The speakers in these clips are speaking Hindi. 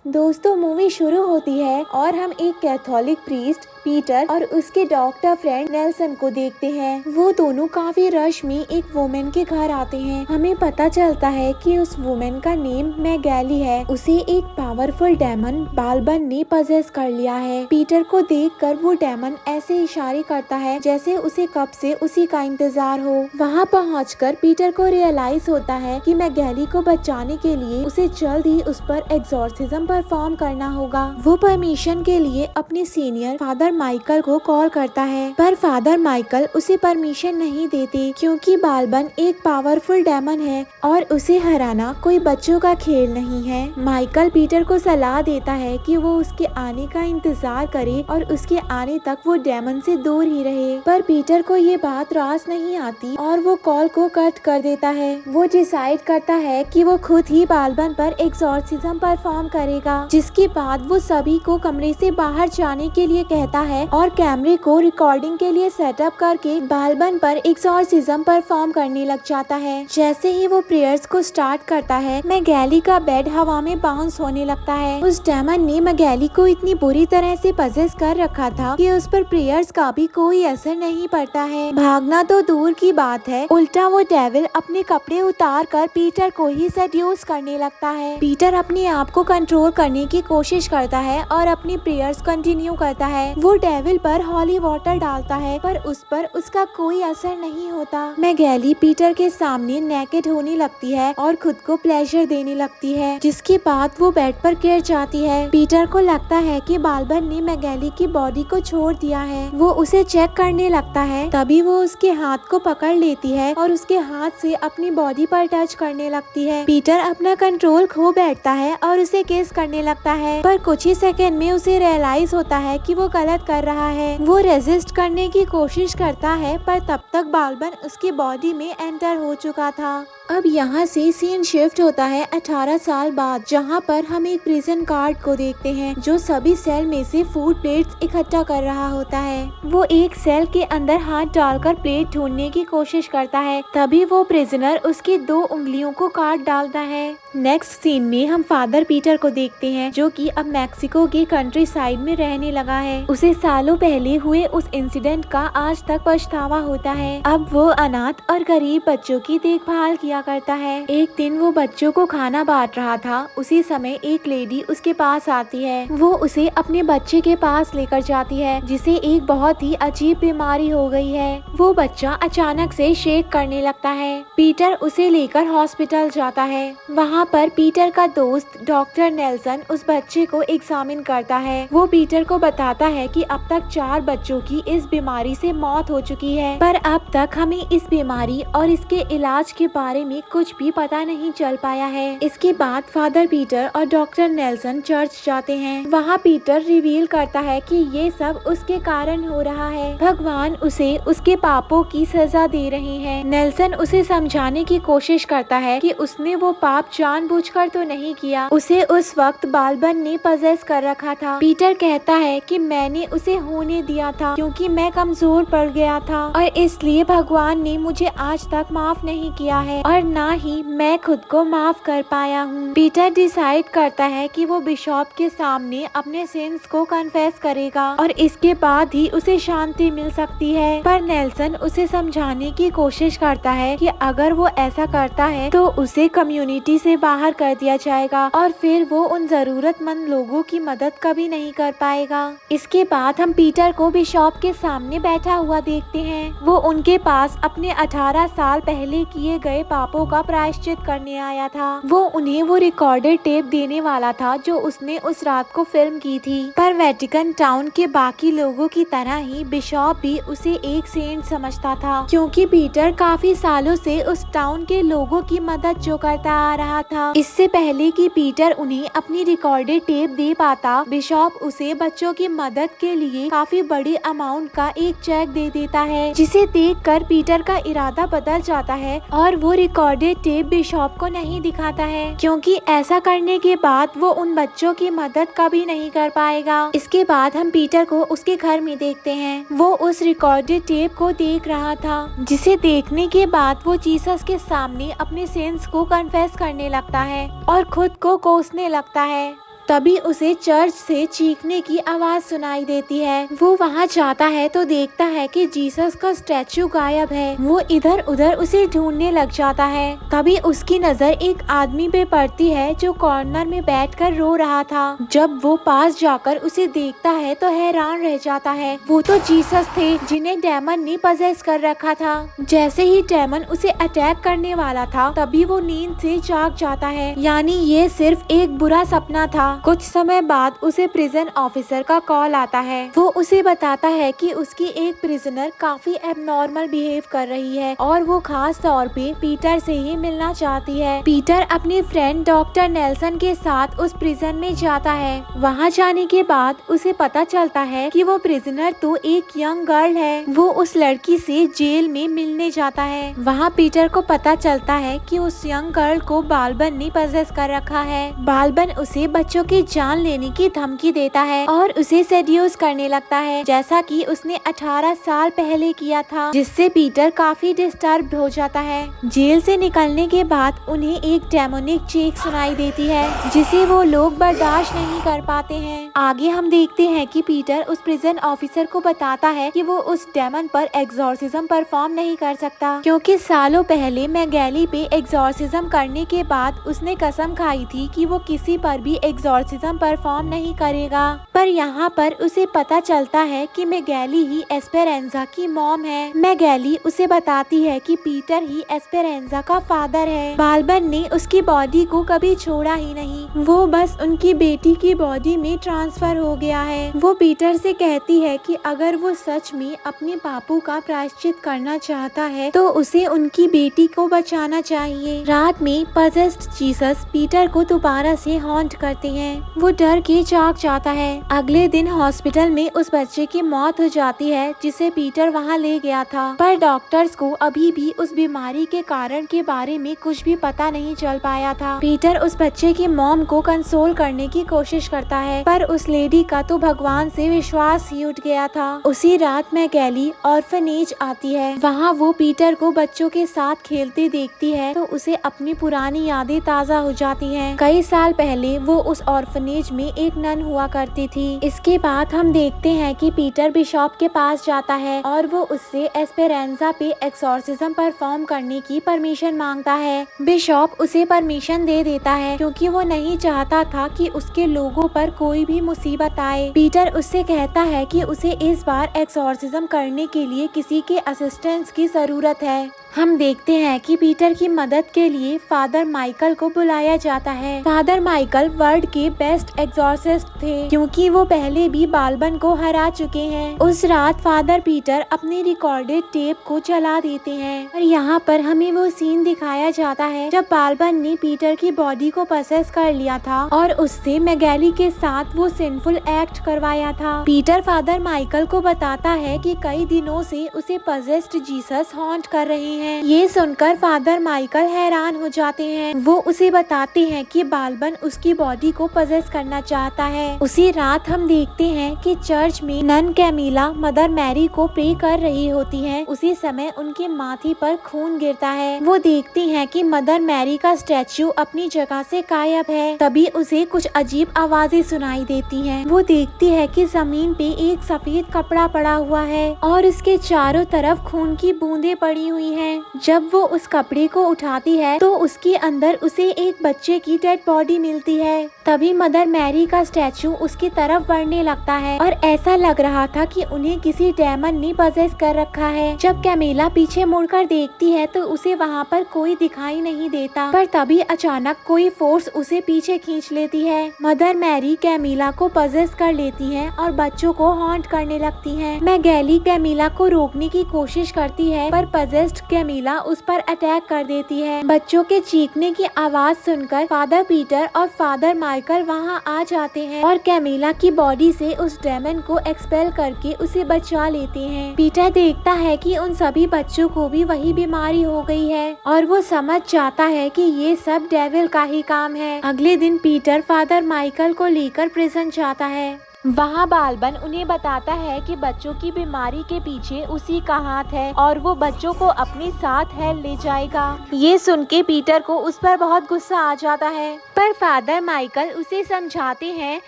दोस्तों मूवी शुरू होती है और हम एक कैथोलिक प्रीस्ट पीटर और उसके डॉक्टर फ्रेंड नेल्सन को देखते हैं। वो दोनों काफी रश में एक वुमेन के घर आते हैं। हमें पता चलता है कि उस वुमेन का नेम मैगेली है। उसे एक पावरफुल डेमन बालबन ने पजेस कर लिया है। पीटर को देखकर वो डेमन ऐसे इशारे करता है जैसे उसे कब से उसी का इंतजार हो। वहाँ पहुँचकर पीटर को रियलाइज होता है कि मैगेली को बचाने के लिए उसे जल्द ही उस पर एक्सॉर्सिज्म परफॉर्म करना होगा। वो परमिशन के लिए अपने सीनियर फादर माइकल को कॉल करता है, पर फादर माइकल उसे परमिशन नहीं देते क्योंकि बालबन एक पावरफुल डेमन है और उसे हराना कोई बच्चों का खेल नहीं है। माइकल पीटर को सलाह देता है कि वो उसके आने का इंतजार करे और उसके आने तक वो डेमन से दूर ही रहे, पर पीटर को ये बात रास नहीं आती और वो कॉल को कट कर देता है। वो डिसाइड करता है कि वो खुद ही बालबन पर एक्सॉर्सिज्म परफॉर्म करेगा, जिसके बाद वो सभी को कमरे से बाहर जाने के लिए कहता है और कैमरे को रिकॉर्डिंग के लिए सेटअप करके बालबन पर एक्सॉर्सिज्म परफॉर्म करने लग जाता है। जैसे ही वो प्रेयर्स को स्टार्ट करता है, मैगेली का बेड हवा में बाउंस होने लगता है। उस डेमन ने मैगेली को इतनी बुरी तरह से पजेस कर रखा था कि उस पर प्रेयर्स का भी कोई असर नहीं पड़ता है। भागना तो दूर की बात है, उल्टा वो डेविल अपने कपड़े उतार कर पीटर को ही सेड्यूस करने लगता है। पीटर अपने आप को कंट्रोल करने की कोशिश करता है और अपनी प्रेयर्स कंटिन्यू करता है। वो डेविल पर हॉली वाटर डालता है, पर उस पर उसका कोई असर नहीं होता। मैगेली पीटर के सामने नेकेड होने लगती है और खुद को प्लेजर देने लगती है, जिसके बाद वो बेड पर गिर जाती है। पीटर को लगता है कि बालबन ने मैगेली की बॉडी को छोड़ दिया है। वो उसे चेक करने लगता है, तभी वो उसके हाथ को पकड़ लेती है और उसके हाथ से अपनी बॉडी पर टच करने लगती है। पीटर अपना कंट्रोल खो बैठता है और उसे किस करने लगता है, पर कुछ ही सेकंड में उसे रियलाइज होता है कि वो गलत कर रहा है। वो रेजिस्ट करने की कोशिश करता है, पर तब तक बालबन उसकी बॉडी में एंटर हो चुका था। अब यहाँ से सीन शिफ्ट होता है 18 साल बाद, जहाँ पर हम एक प्रिजन गार्ड को देखते हैं जो सभी सेल में से फूड प्लेट्स इकट्ठा कर रहा होता है। वो एक सेल के अंदर हाथ डालकर प्लेट ढूंढने की कोशिश करता है, तभी वो प्रिजनर उसकी 2 उंगलियों को काट डालता है। नेक्स्ट सीन में हम फादर पीटर को देखते हैं जो कि अब मैक्सिको के कंट्री साइड में रहने लगा है। उसे सालों पहले हुए उस इंसिडेंट का आज तक पछतावा होता है। अब वो अनाथ और गरीब बच्चों की देखभाल किया करता है। एक दिन वो बच्चों को खाना बांट रहा था, उसी समय एक लेडी उसके पास आती है। वो उसे अपने बच्चे के पास लेकर जाती है जिसे एक बहुत ही अजीब बीमारी हो गई है। वो बच्चा अचानक से शेक करने लगता है। पीटर उसे लेकर हॉस्पिटल जाता है। वहाँ पर पीटर का दोस्त डॉक्टर नेल्सन उस बच्चे को एग्जामिन करता है। वो पीटर को बताता है कि अब तक 4 बच्चों की इस बीमारी से मौत हो चुकी है, पर अब तक हमें इस बीमारी और इसके इलाज के बारे में कुछ भी पता नहीं चल पाया है। इसके बाद फादर पीटर और डॉक्टर नेल्सन चर्च जाते हैं। वहाँ पीटर रिवील करता है कि ये सब उसके कारण हो रहा है। भगवान उसे उसके पापों की सजा दे रहे हैं। नेल्सन उसे समझाने की कोशिश करता है कि उसने वो पाप जानबूझकर तो नहीं किया, उसे उस वक्त बालबन ने पजेस कर रखा था। पीटर कहता है कि मैंने उसे होने दिया था क्योंकि मैं कमजोर पड़ गया था और इसलिए भगवान ने मुझे आज तक माफ नहीं किया है और ना ही मैं खुद को माफ कर पाया हूँ। पीटर डिसाइड करता है कि वो बिशॉप के सामने अपने सिंस को कन्फेस करेगा और इसके बाद ही उसे शांति मिल सकती है, पर नेल्सन उसे समझाने की कोशिश करता है कि अगर वो ऐसा करता है तो उसे कम्युनिटी से बाहर कर दिया जाएगा और फिर वो उन जरूरतमंद लोगों की मदद कभी नहीं कर पाएगा। इसके बाद हम पीटर को बिशॉप के सामने बैठा हुआ देखते हैं। वो उनके पास अपने 18 साल पहले किए गए पापों का प्रायश्चित करने आया था। वो उन्हें वो रिकॉर्डेड टेप देने वाला था जो उसने उस रात को फिल्म की थी, पर वेटिकन टाउन के बाकी लोगों की तरह ही बिशॉप भी उसे एक सेंट समझता था, क्योंकि पीटर काफी सालों से उस टाउन के लोगों की मदद जो करता आ रहा था। इससे पहले कि पीटर उन्हें अपनी रिकॉर्डेड टेप दे पाता, बिशॉप उसे बच्चों की मदद के लिए काफी बड़ी अमाउंट का एक चेक दे देता है, जिसे देखकर पीटर का इरादा बदल जाता है और वो रिकॉर्डेड टेप बिशॉप को नहीं दिखाता है, क्योंकि ऐसा करने के बाद वो उन बच्चों की मदद कभी नहीं कर पाएगा। इसके बाद हम पीटर को उसके घर में देखते हैं। वो उस रिकॉर्डेड टेप को देख रहा था, जिसे देखने के बाद वो जीसस के सामने अपने सिंस को कन्फेस करने लगता है और खुद को कोसने लगता है। तभी उसे चर्च से चीखने की आवाज सुनाई देती है। वो वहाँ जाता है तो देखता है कि जीसस का स्टैचू गायब है। वो इधर उधर उसे ढूंढने लग जाता है। तभी उसकी नजर एक आदमी पे पड़ती है जो कॉर्नर में बैठकर रो रहा था। जब वो पास जाकर उसे देखता है तो हैरान रह जाता है। वो तो जीसस थे जिन्हें डेमन ने पजेस कर रखा था। जैसे ही डेमन उसे अटैक करने वाला था तभी वो नींद से जाग जाता है, यानी ये सिर्फ एक बुरा सपना था। कुछ समय बाद उसे प्रिजन ऑफिसर का कॉल आता है। वो उसे बताता है कि उसकी एक प्रिजनर काफी एबनॉर्मल बिहेव कर रही है और वो खास तौर पे पीटर से ही मिलना चाहती है। पीटर अपने फ्रेंड डॉक्टर नेल्सन के साथ उस प्रिजन में जाता है। वहाँ जाने के बाद उसे पता चलता है कि वो प्रिजनर तो एक यंग गर्ल है। वो उस लड़की से जेल में मिलने जाता है। वहाँ पीटर को पता चलता है कि उस यंग गर्ल को बालबन ने पजेस कर रखा है। बालबन उसे बच्चों की जान लेने की धमकी देता है और उसे सेड्यूस करने लगता है, जैसा कि उसने 18 साल पहले किया था, जिससे पीटर काफी डिस्टर्ब हो जाता है। जेल से निकलने के बाद उन्हें एक डेमोनिक चीख सुनाई देती है जिसे वो लोग बर्दाश्त नहीं कर पाते हैं। आगे हम देखते हैं कि पीटर उस प्रिजन ऑफिसर को बताता है कि वो उस डेमन पर एग्जॉर्सिज्म परफॉर्म नहीं कर सकता, क्योंकि सालों पहले मैगेली पे एग्जॉर्सिज्म करने के बाद उसने कसम खाई थी कि वो किसी पर भी एग्जॉर्सिज्म परफॉर्म नहीं करेगा। पर यहाँ पर उसे पता चलता है कि मैगेली ही एस्पेरेंजा की मॉम है। मैगेली उसे बताती है कि पीटर ही एस्पेरेंजा का फादर है। बालबन ने उसकी बॉडी को कभी छोड़ा ही नहीं, वो बस उनकी बेटी की बॉडी में ट्रांसफर हो गया है। वो पीटर से कहती है कि अगर वो सच में अपने पापों का प्रायश्चित करना चाहता है तो उसे उनकी बेटी को बचाना चाहिए। रात में पजेस्ड जीसस पीटर को दोबारा से हॉन्ट करते हैं। वो डर के जाग जाता है। अगले दिन हॉस्पिटल में उस बच्चे की मौत हो जाती है जिसे पीटर वहाँ ले गया था, पर डॉक्टर्स को अभी भी उस बीमारी के कारण के बारे में कुछ भी पता नहीं चल पाया था। पीटर उस बच्चे की मॉम को कंसोल करने की कोशिश करता है, पर उस लेडी का तो भगवान से विश्वास ही उठ गया था। उसी रात मैगेली ऑर्फनेज आती है। वहाँ वो पीटर को बच्चों के साथ खेलते देखती है तो उसे अपनी पुरानी यादें ताज़ा हो जाती हैं। कई साल पहले वो उस ऑर्फनेज में एक नन हुआ करती थी। इसके बाद हम देखते हैं कि पीटर बिशॉप के पास जाता है और वो उससे एस्पेरेंजा पे एक्सॉर्सिज्म परफॉर्म करने की परमिशन मांगता है। बिशॉप उसे परमिशन दे देता है क्योंकि वो नहीं चाहता था कि उसके लोगों पर कोई भी मुसीबत आए। पीटर उससे कहता है कि उसे इस बार एक्सॉर्सिज्म करने के लिए किसी के असिस्टेंस की जरूरत है। हम देखते हैं कि पीटर की मदद के लिए फादर माइकल को बुलाया जाता है। फादर माइकल वर्ल्ड के बेस्ट एक्सॉर्सिस्ट थे क्योंकि वो पहले भी बालबन को हरा चुके हैं। उस रात फादर पीटर अपनी रिकॉर्डेड टेप को चला देते हैं और यहाँ पर हमें वो सीन दिखाया जाता है जब बालबन ने पीटर की बॉडी को पसेस कर लिया था और उससे मैगेली के साथ वो सिंफुल एक्ट करवाया था। पीटर फादर माइकल को बताता है कि कई दिनों से उसे पजेस्ड जीसस हॉन्ट कर रहे हैं। ये सुनकर फादर माइकल हैरान हो जाते हैं। वो उसे बताते हैं कि बालबन उसकी बॉडी को पजेस करना चाहता है। उसी रात हम देखते हैं कि चर्च में नन कैमिला मदर मैरी को प्रे कर रही होती हैं। उसी समय उनके माथे पर खून गिरता है। वो देखती हैं कि मदर मैरी का स्टैचू अपनी जगह से गायब है। तभी उसे कुछ अजीब आवाजें सुनाई देती हैं। वो देखती है कि जमीन पे एक सफेद कपड़ा पड़ा हुआ है और इसके चारों तरफ खून की बूंदें पड़ी हुई हैं। जब वो उस कपड़े को उठाती है तो उसके अंदर उसे एक बच्चे की डेड बॉडी मिलती है। तभी मदर मैरी का स्टैचू उसकी तरफ बढ़ने लगता है और ऐसा लग रहा था कि उन्हें किसी डेमन ने पजेस कर रखा है। जब कैमिला पीछे मुड़कर देखती है तो उसे वहाँ पर कोई दिखाई नहीं देता, पर तभी अचानक कोई फोर्स उसे पीछे खींच लेती है। मदर मैरी कैमिला को पजेस कर लेती है और बच्चों को हॉन्ट करने लगती है। मैगेली कैमिला को रोकने की कोशिश करती है, पर पजेस्ड कैमिला उस पर अटैक कर देती है। बच्चों के चीखने की आवाज सुनकर फादर पीटर और फादर माइकल वहां आ जाते हैं और कैमिला की बॉडी से उस डेमन को एक्सपेल करके उसे बचा लेते हैं। पीटर देखता है कि उन सभी बच्चों को भी वही बीमारी हो गई है और वो समझ जाता है कि ये सब डेविल का ही काम है। अगले दिन पीटर फादर माइकल को लेकर प्रिजन जाता है। वहाँ बालबन उन्हें बताता है कि बच्चों की बीमारी के पीछे उसी का हाथ है और वो बच्चों को अपने साथ है ले जाएगा। ये सुन के पीटर को उस पर बहुत गुस्सा आ जाता है, पर फादर माइकल उसे समझाते हैं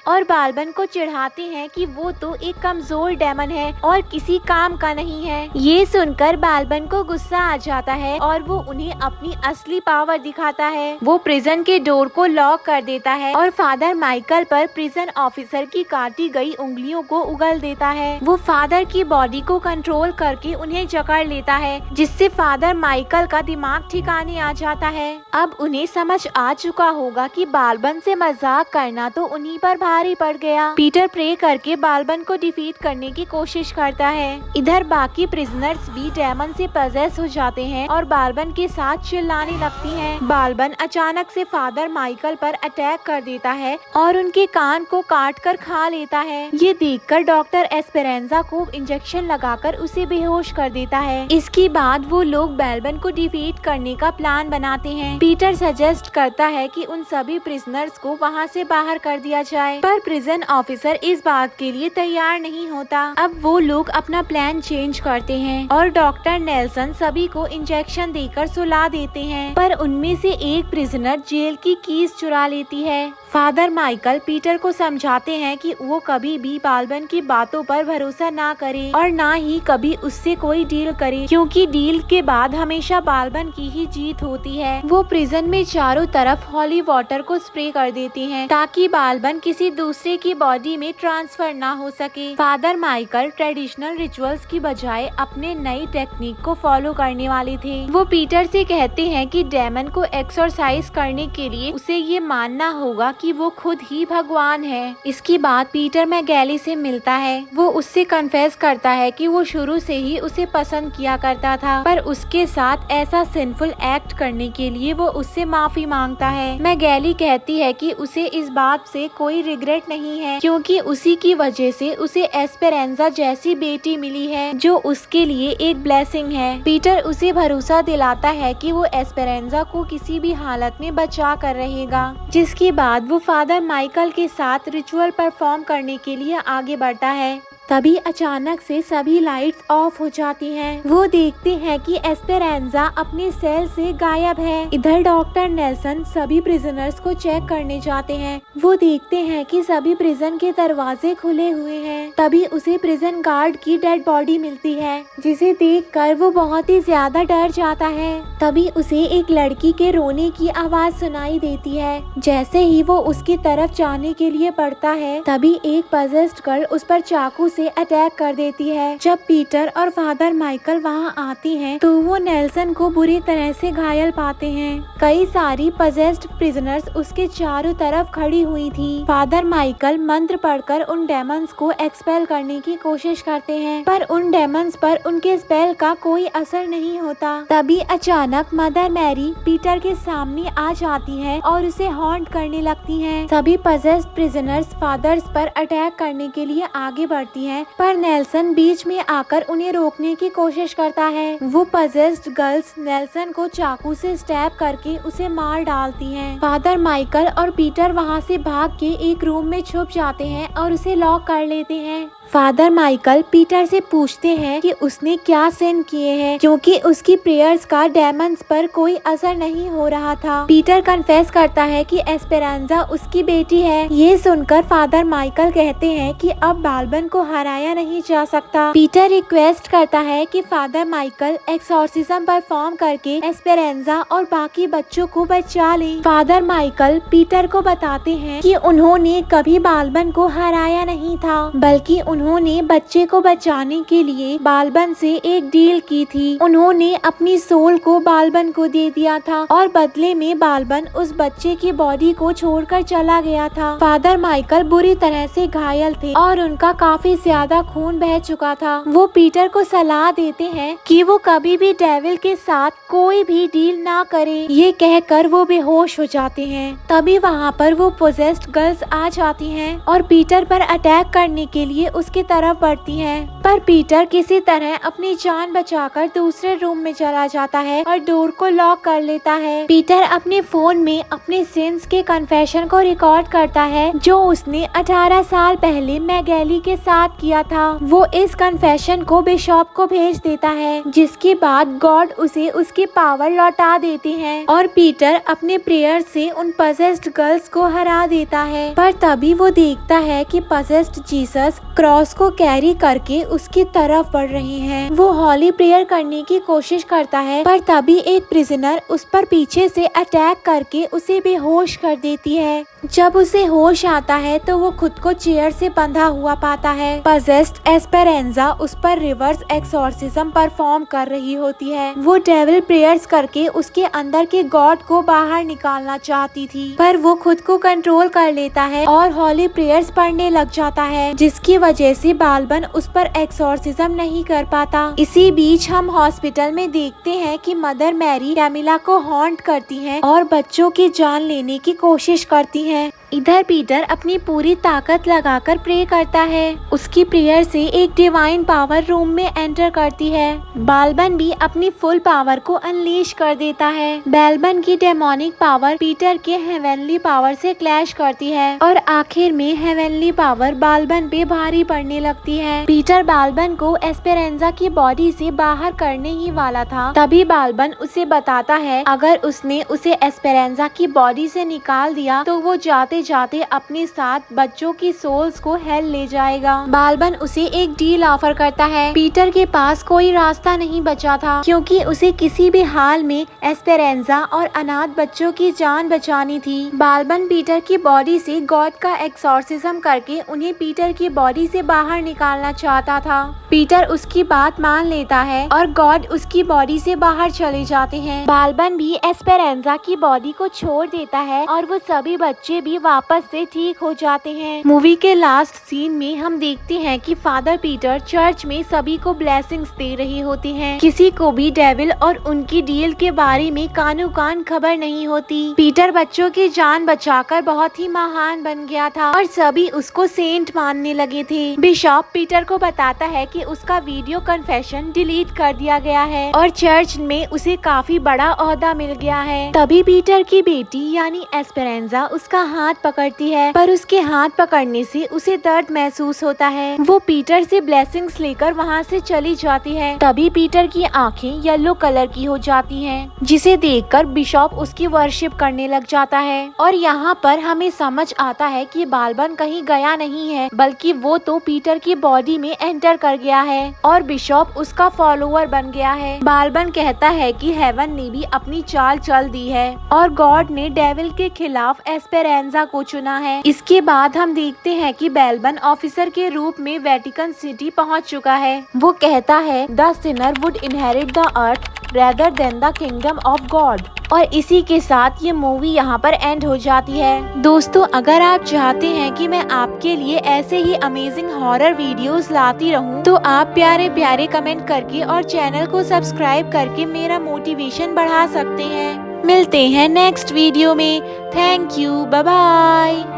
और बालबन को चिढ़ाते हैं कि वो तो एक कमजोर डेमन है और किसी काम का नहीं है। ये सुनकर बालबन को गुस्सा आ जाता है और वो उन्हें अपनी असली पावर दिखाता है। वो प्रिजन के डोर को लॉक कर देता है और फादर माइकल पर प्रिजन ऑफिसर की काटी गई उंगलियों को उगल देता है। वो फादर की बॉडी को कंट्रोल करके उन्हें जकड़ लेता है, जिससे फादर माइकल का दिमाग ठिकाने आ जाता है। अब उन्हें समझ आ चुका होगा कि बालबन से मजाक करना तो उन्हीं पर भारी पड़ गया। पीटर प्रे करके बालबन को डिफीट करने की कोशिश करता है। इधर बाकी प्रिजनर्स भी डेमन से पजेस हो जाते हैं और बालबन के साथ चिल्लाने लगती हैं। बालबन अचानक से फादर माइकल पर अटैक कर देता है और उनके कान को काट कर खा लेता है। ये देखकर डॉक्टर एस्पेरेंजा को इंजेक्शन लगाकर उसे बेहोश कर देता है। इसके बाद वो लोग बालबन को डिफीट करने का प्लान बनाते हैं। पीटर सजेस्ट करता है कि उन सभी प्रिजनर्स को वहाँ से बाहर कर दिया जाए, पर प्रिजन ऑफिसर इस बात के लिए तैयार नहीं होता। अब वो लोग अपना प्लान चेंज करते हैं और डॉक्टर नेल्सन सभी को इंजेक्शन देकर सुला देते हैं, पर उनमें से एक प्रिजनर जेल की कीज चुरा लेती है। फादर माइकल पीटर को समझाते हैं कि वो कभी भी बालबन की बातों पर भरोसा ना करे और ना ही कभी उससे कोई डील करे, क्योंकि डील के बाद हमेशा बालबन की ही जीत होती है। वो प्रिजन में चारों तरफ हॉली वाटर को स्प्रे कर देते हैं ताकि बालबन किसी दूसरे की बॉडी में ट्रांसफर ना हो सके। फादर माइकल ट्रेडिशनल रिचुअल्स की बजाय अपने नई टेक्निक को फॉलो करने वाले थे। वो पीटर से कहते हैं कि डेमन को एक्सरसाइज करने के लिए उसे ये मानना होगा कि वो खुद ही भगवान है। इसके बाद पीटर मैगेली से मिलता है। वो उससे कन्फेस करता है कि वो शुरू से ही उसे पसंद किया करता था, पर उसके साथ ऐसा सिंफुल एक्ट करने के लिए वो उससे माफी मांगता है। मैगेली कहती है कि उसे इस बात से कोई रिग्रेट नहीं है, क्योंकि उसी की वजह से उसे एस्पेरेंजा जैसी बेटी मिली है जो उसके लिए एक ब्लेसिंग है। पीटर उसे भरोसा दिलाता है कि वो एस्पेरेंजा को किसी भी हालत में बचा कर रहेगा। जिसके बाद वो फादर माइकल के साथ रिचुअल परफॉर्म करने के लिए आगे बढ़ता है। तभी अचानक से सभी लाइट्स ऑफ हो जाती हैं। वो देखते हैं कि एस्पेरेंजा अपने सेल से गायब है। इधर डॉक्टर नेल्सन सभी प्रिजनर्स को चेक करने जाते हैं। वो देखते हैं कि सभी प्रिजन के दरवाजे खुले हुए हैं। तभी उसे प्रिजन गार्ड की डेड बॉडी मिलती है, जिसे देखकर वो बहुत ही ज्यादा डर जाता है। तभी उसे एक लड़की के रोने की आवाज सुनाई देती है। जैसे ही वो उसकी तरफ जाने के लिए बढ़ता है, तभी एक पजेस्ड गर्ल उस पर चाकू से अटैक कर देती है। जब पीटर और फादर माइकल वहां आती हैं, तो वो नेल्सन को बुरी तरह से घायल पाते हैं। कई सारी पजेस्ड प्रिजनर्स उसके चारों तरफ खड़ी हुई थी। फादर माइकल मंत्र पढ़कर उन डेमंस को एक्सपेल करने की कोशिश करते हैं, पर उन डेमंस पर उनके स्पेल का कोई असर नहीं होता। तभी अचानक मदर मैरी पीटर के सामने आ जाती है और उसे हॉन्ट करने लगती हैं। सभी पजेस्ड प्रिजनर्स फादर्स पर अटैक करने के लिए आगे बढ़ती हैं, पर नेल्सन बीच में आकर उन्हें रोकने की कोशिश करता है। वो पजेस्ड गर्ल्स नेल्सन को चाकू से स्टैब करके उसे मार डालती हैं। फादर माइकल और पीटर वहां से भाग के एक रूम में छुप जाते हैं और उसे लॉक कर लेते हैं। फादर माइकल पीटर से पूछते हैं कि उसने क्या सिन किए हैं, क्योंकि उसकी प्रेयर्स का डेमंस पर कोई असर नहीं हो रहा था। पीटर कन्फेस करता है कि एस्पेरेंजा उसकी बेटी है। ये सुनकर फादर माइकल कहते हैं कि अब बालबन को हराया नहीं जा सकता। पीटर रिक्वेस्ट करता है कि फादर माइकल एक्सॉर्सिज्म परफॉर्म करके एस्पेरेंजा और बाकी बच्चों को बचा ले। फादर माइकल पीटर को बताते हैं कि उन्होंने कभी बालबन को हराया नहीं था, बल्कि उन्होंने बच्चे को बचाने के लिए बालबन से एक डील की थी। उन्होंने अपनी सोल को बालबन को दे दिया था और बदले में बालबन उस बच्चे की बॉडी को छोड़कर चला गया था। फादर माइकल बुरी तरह से घायल थे और उनका काफी ज्यादा खून बह चुका था। वो पीटर को सलाह देते हैं कि वो कभी भी डेविल के साथ कोई भी डील ना करे। ये कहकर वो बेहोश हो जाते हैं। तभी वहाँ पर वो पोजेस्ड गर्ल्स आ जाती हैं और पीटर पर अटैक करने के लिए उसकी तरफ बढ़ती है, पर पीटर किसी तरह अपनी जान बचाकर दूसरे रूम में चला जाता है और डोर को लॉक कर लेता है। पीटर अपने फोन में अपने सिंस के कन्फेशन को रिकॉर्ड करता है जो उसने 18 साल पहले मैगेली के साथ किया था। वो इस कन्फेशन को बिशॉप को भेज देता है, जिसके बाद गॉड उसे उसकी पावर लौटा देती है और पीटर अपने प्रेयर से उन पजेस्ड गर्ल्स को हरा देता है। पर तभी वो देखता है कि पजेस्ड जीसस क्रॉस को कैरी करके उसकी तरफ बढ़ रहे हैं। वो हॉली प्रेयर करने की कोशिश करता है, पर तभी एक प्रिजनर उस पर पीछे से अटैक करके उसे बेहोश कर देती है। जब उसे होश आता है तो वो खुद को चेयर से बंधा हुआ पाता है। पजेस्ड एस्पेरेंजा उस पर रिवर्स एक्सोर्सिज्म परफॉर्म कर रही होती है। वो डेविल प्रेयर्स करके उसके अंदर के गॉड को बाहर निकालना चाहती थी, पर वो खुद को कंट्रोल कर लेता है और हॉली प्रेयर्स पढ़ने लग जाता है, जिसकी वजह से बालबन उस पर एक्सोर्सिज्म नहीं कर पाता। इसी बीच हम हॉस्पिटल में देखते हैं कि मदर मैरी कैमिला को हॉन्ट करती है और बच्चों की जान लेने की कोशिश करती है। इधर पीटर अपनी पूरी ताकत लगाकर प्रे करता है। उसकी प्रेयर से एक डिवाइन पावर रूम में एंटर करती है। बालबन भी अपनी फुल पावर को अनलीश कर देता है। बालबन की डेमोनिक पावर पीटर के हेवेनली पावर से क्लैश करती है और आखिर में हेवेनली पावर बालबन पे भारी पड़ने लगती है। पीटर बालबन को एस्पेरेंजा की बॉडी से बाहर करने ही वाला था, तभी बालबन उसे बताता है अगर उसने उसे एस्पेरेंजा की बॉडी से निकाल दिया तो वो जाते जाते अपने साथ बच्चों की सोल्स को हेल ले जाएगा। बालबन उसे एक डील ऑफर करता है। पीटर के पास कोई रास्ता नहीं बचा था, क्योंकि उसे किसी भी हाल में एस्पेरेंजा और अनाथ बच्चों की जान बचानी थी। बालबन पीटर की बॉडी से गॉड का एक्सोर्सिज्म करके उन्हें पीटर की बॉडी से बाहर निकालना चाहता था। पीटर उसकी बात मान लेता है और गॉड उसकी बॉडी से बाहर चले जाते हैं। बालबन भी एस्पेरेंजा की बॉडी को छोड़ देता है और वो सभी बच्चे भी वापस से ठीक हो जाते हैं। मूवी के लास्ट सीन में हम देखते हैं कि फादर पीटर चर्च में सभी को ब्लेसिंग्स दे रहे होते हैं। किसी को भी डेविल और उनकी डील के बारे में कानो कान खबर नहीं होती। पीटर बच्चों की जान बचाकर बहुत ही महान बन गया था और सभी उसको सेंट मानने लगे थे। बिशॉप पीटर को बताता है कि उसका वीडियो कन्फेशन डिलीट कर दिया गया है और चर्च में उसे काफी बड़ा ओहदा मिल गया है। तभी पीटर की बेटी यानी एस्पेरेंजा उसका हाथ पकड़ती है, पर उसके हाथ पकड़ने से उसे दर्द महसूस होता है। वो पीटर से ब्लेसिंग्स लेकर वहाँ से चली जाती है। तभी पीटर की आंखें येलो कलर की हो जाती हैं, जिसे देखकर बिशॉप उसकी वर्शिप करने लग जाता है। और यहाँ पर हमें समझ आता है कि बालबन कहीं गया नहीं है, बल्कि वो तो पीटर की बॉडी में एंटर कर गया है और बिशॉप उसका फॉलोअर बन गया है। बालबन कहता है कि हेवन ने भी अपनी चाल चल दी है और गॉड ने डेविल के खिलाफ एस्पेरेंजा को चुना है। इसके बाद हम देखते हैं कि बालबन ऑफिसर के रूप में वेटिकन सिटी पहुंच चुका है। वो कहता है the Sinner would inherit the earth rather than the kingdom of God. और इसी के साथ ये मूवी यहाँ पर एंड हो जाती है। दोस्तों, अगर आप चाहते हैं कि मैं आपके लिए ऐसे ही अमेजिंग हॉरर वीडियोस लाती रहूं, तो आप प्यारे प्यारे कमेंट करके और चैनल को सब्सक्राइब करके मेरा मोटिवेशन बढ़ा सकते हैं। मिलते हैं नेक्स्ट वीडियो में। Thank you, bye bye.